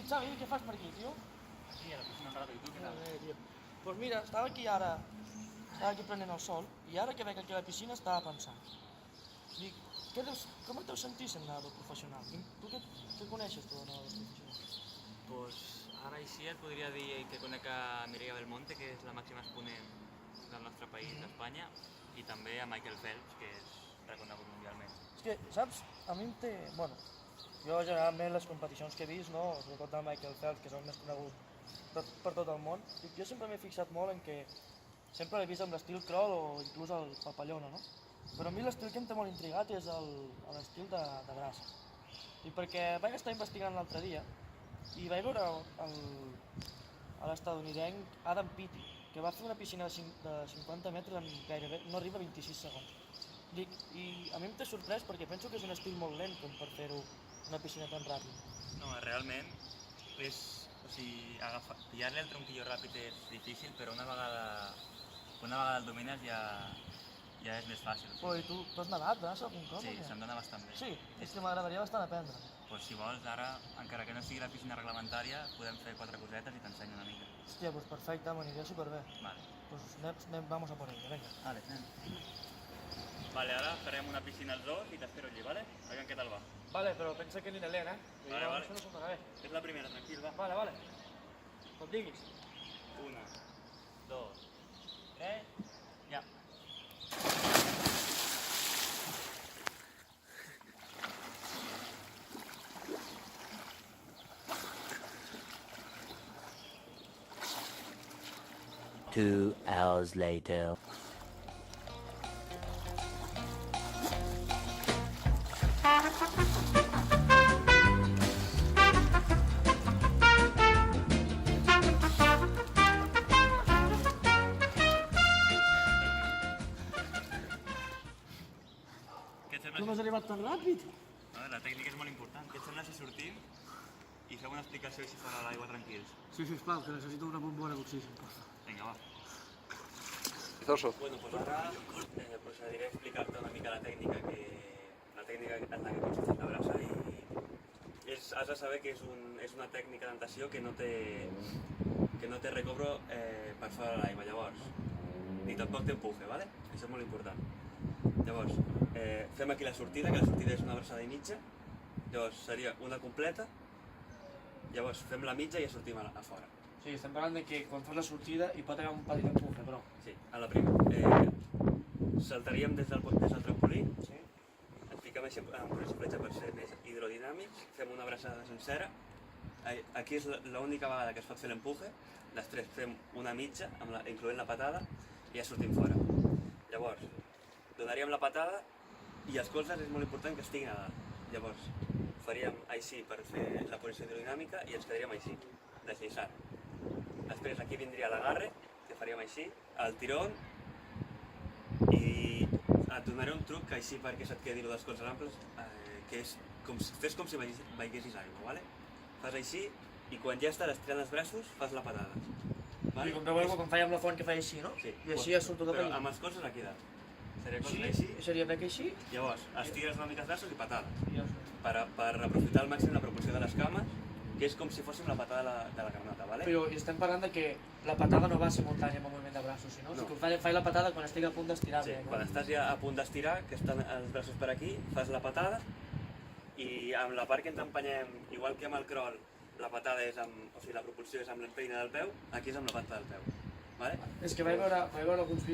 Xavi, què fas per aquí, tio? Aquí, a la piscina un rato, i tu què tal? Bé, tio. Pues mira, estava aquí prenent el sol, i ara que veig aquí a la piscina estava pensant. Dic, com et deus sentir sent nedador professional? Tu què coneixes, tu, de nedadors professionals? Pues ara així et podria dir que conec a Mireia Belmonte, que és la màxima exponent del nostre país, d'Espanya, i també a Michael Phelps, que és reconegut mundialment. És que, saps, a mi em té... Bueno, jo generalment les competicions que he vist, no, sobretot del Michael Phelps, que és el més conegut per tot el món, jo sempre m'he fixat molt en que sempre l'he vist amb l'estil crawl o inclús el papallona, no? Però a mi l'estil que em té molt intrigat és l'estil de braça. I perquè vaig estar investigant l'altre dia i vaig veure l'estadounidenc Adam Peaty, que va fer una piscina de 50 metres en gairebé, no arriba a 26 segons. Dic, i a mi em té sorprès perquè penso que és un estil molt lent com per fer-ho una piscina tan ràpida. No, realment és... O sigui, pillar-li el tronquillo ràpid és difícil, però una vegada el domines ja és més fàcil. Oh, i tu has nedat, braça, algun cop? Sí, se'm dona bastant bé. Sí, és que m'agradaria bastant aprendre. Pues si vols, ara, encara que no sigui la piscina reglamentària, podem fer 4 cosetes i t'ensenyo una mica. Hòstia, pues perfecte, m'aniria superbé. Vale. Pues vamos a por ello, venga. Vale, anem. Vale, ara farem una piscina als dos i t'espero allí, vale? Aviam què tal va. Vale, però pensa que aniré lent, Vale, vale. Això no se'm dona bé. És la primera, tranquil, va. Vale. Com diguis. 1, 2, 3, ja. Two hours later. Què et sembla Com has arribat tan ràpid? La tècnica és molt important. Què et sembla si sortim i fem una explicació així fora a l'aigua tranquils? Sí, sisplau, que necessito una bombona d'oxigen, porfa. Vinga, va. Bueno, Pues ara procediré a explicar-te una mica la tècnica en la que consisteix la braça i has de saber que és una tècnica de natació que no té recobro per fora de l'aigua, llavors, ni tampoc té empuje, ¿vale? Això és molt important. Llavors, fem aquí la sortida, que la sortida és una braçada i mitja, llavors seria una completa, llavors fem la mitja i ja sortim a fora. Sí, estem parlant de que quan fas la sortida hi pot haver un petit empuje, però... Sí, a la primera. Saltaríem des del trampolí, Sí? ens fiquem així en una xifletxa per ser més hidrodinàmics, fem una braçada sencera, aquí és l'única vegada que es pot fer l'empuje, després fem una mitja, incloent la patada, i ja sortim fora. Llavors, donaríem la patada i els colzes és molt important que estiguin a dalt. Llavors, faríem així per fer la posició hidrodinàmica i ens quedaríem així, deslliçant. Després aquí vindria l'agarre, que faríem així, el tirón, i et donaré un truc així perquè se't quedi dels colzes amples, que és fes com si veiessis aigua, ¿vale? Fas així i quan ja estaràs tirant els braços fas la patada. I com veu com feia amb la font que feia així, no? Sí. I així ja surto tot Però allà. amb els colzes aquí dalt. Seria com Sí, així, seria bec així? llavors estires una mica els braços i patada. I ja sé. Per aprofitar al màxim la proporció de les cames, que és com si fóssim la patada de la granota, ¿vale? Però estem parlant de que la patada no va simultània amb el moviment de braços, sinó No. que faig la patada quan estic a punt d'estirar-me. Sí, quan estàs ja a punt d'estirar, que estan els braços per aquí, fas la patada i amb la part que ens empenyem, igual que amb el crawl, la patada és o sigui, la propulsió és amb l'empeina del peu, aquí és amb la pata del peu. ¿Vale? És que vaig veure alguns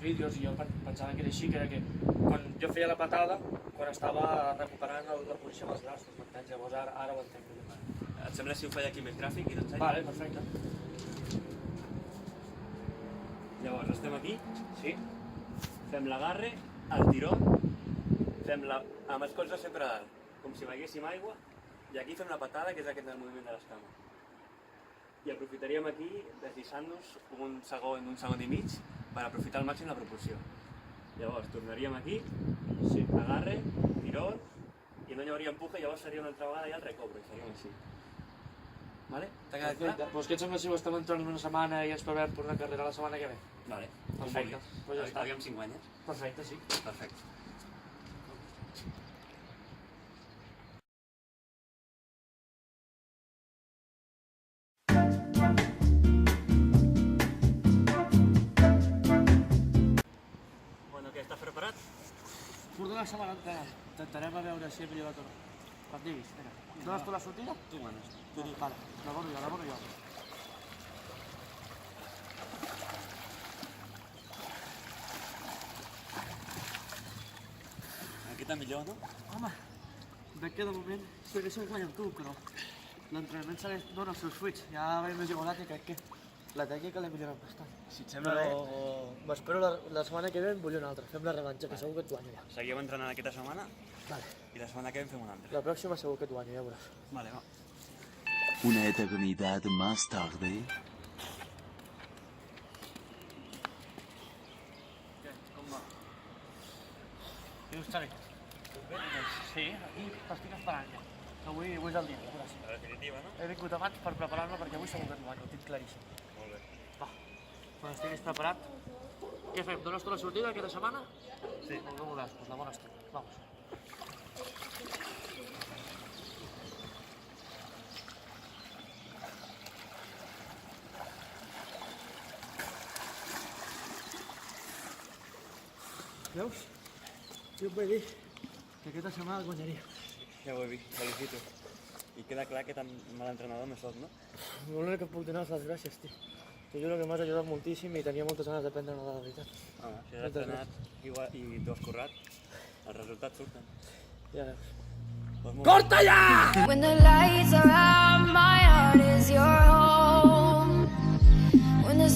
vídeos i jo pensava que era així, que era que quan jo feia la patada, quan estava recuperant la posició dels braços, m'entens? Llavors ara ho entenc. Et sembla si ho faig aquí més gràfic i t'ensenyo? Vale, perfecte. Llavors estem aquí, Sí? fem l'agarre, el tiró, amb els colzes sempre a dalt, com si veiéssim aigua, i aquí fem la patada, que és aquest del moviment de les cames. I aprofitaríem aquí, deslliçant-nos un segon i mig, per aprofitar al màxim la proporció. Llavors tornaríem aquí, Sí. agarre, tiró, i no hi hauria empuje, llavors seria una altra vegada i el recobro, i faríem així. Vale? T'ha quedat clar? Doncs què et sembla si ho estem entrant en una setmana i ens provem per una carrera la setmana que ve? Vale. Perfecte. Pues ja està. Aviam si guanyes. Perfecte, sí. Perfecte. una setmana entera. Intentarem a veure si he millorat o no. Quan diguis, vinga. Dones tu la sortida? Tu manes. Vale, la borro jo. Aquí està millor, no? Home, veig que de moment segueixo guany amb tu, però l'entrenament segueix dona els seus fruits. Ja veig més igualat i crec que la tècnica l'he millorat bastant. Si et sembla bé, M'espero la setmana que ve en vull una altra. Fem la revanxa, que segur que et guanyo ja. seguim entrenant aquesta setmana Vale. i la setmana que ve en fem una altra. La pròxima segur que et guanyo, ja veuràs. Vale, va. Una eternidad más tarde. Què? Com va? Dius, Xavi? Sí, aquí t'estic esperant ja. Avui és el dia, ja veuràs. La definitiva, no? He vingut abans per preparar-me perquè avui segur que et guanyo, ho tinc claríssim. Molt bé. Va, quan estiguis preparat. Què fem? Dones tu la sortida aquesta setmana? Sí. No veuràs, pues la bones tu. Vamos. Veus? Jo et vaig dir que aquesta setmana et guanyaria. Ja ho he vist, felicito. I queda clar que tan mal entrenador no soc, no? L'únic que et puc donar és les gràcies, tio. T'ho juro que m'has ajudat moltíssim i tenia moltes ganes d'aprendre-ne la veritat. Home, si has entrenat igual, i t'ho has currat, els resultats surten. Ja veus. Pues molt bé. Corta ja! When the lights are out, my heart is your home.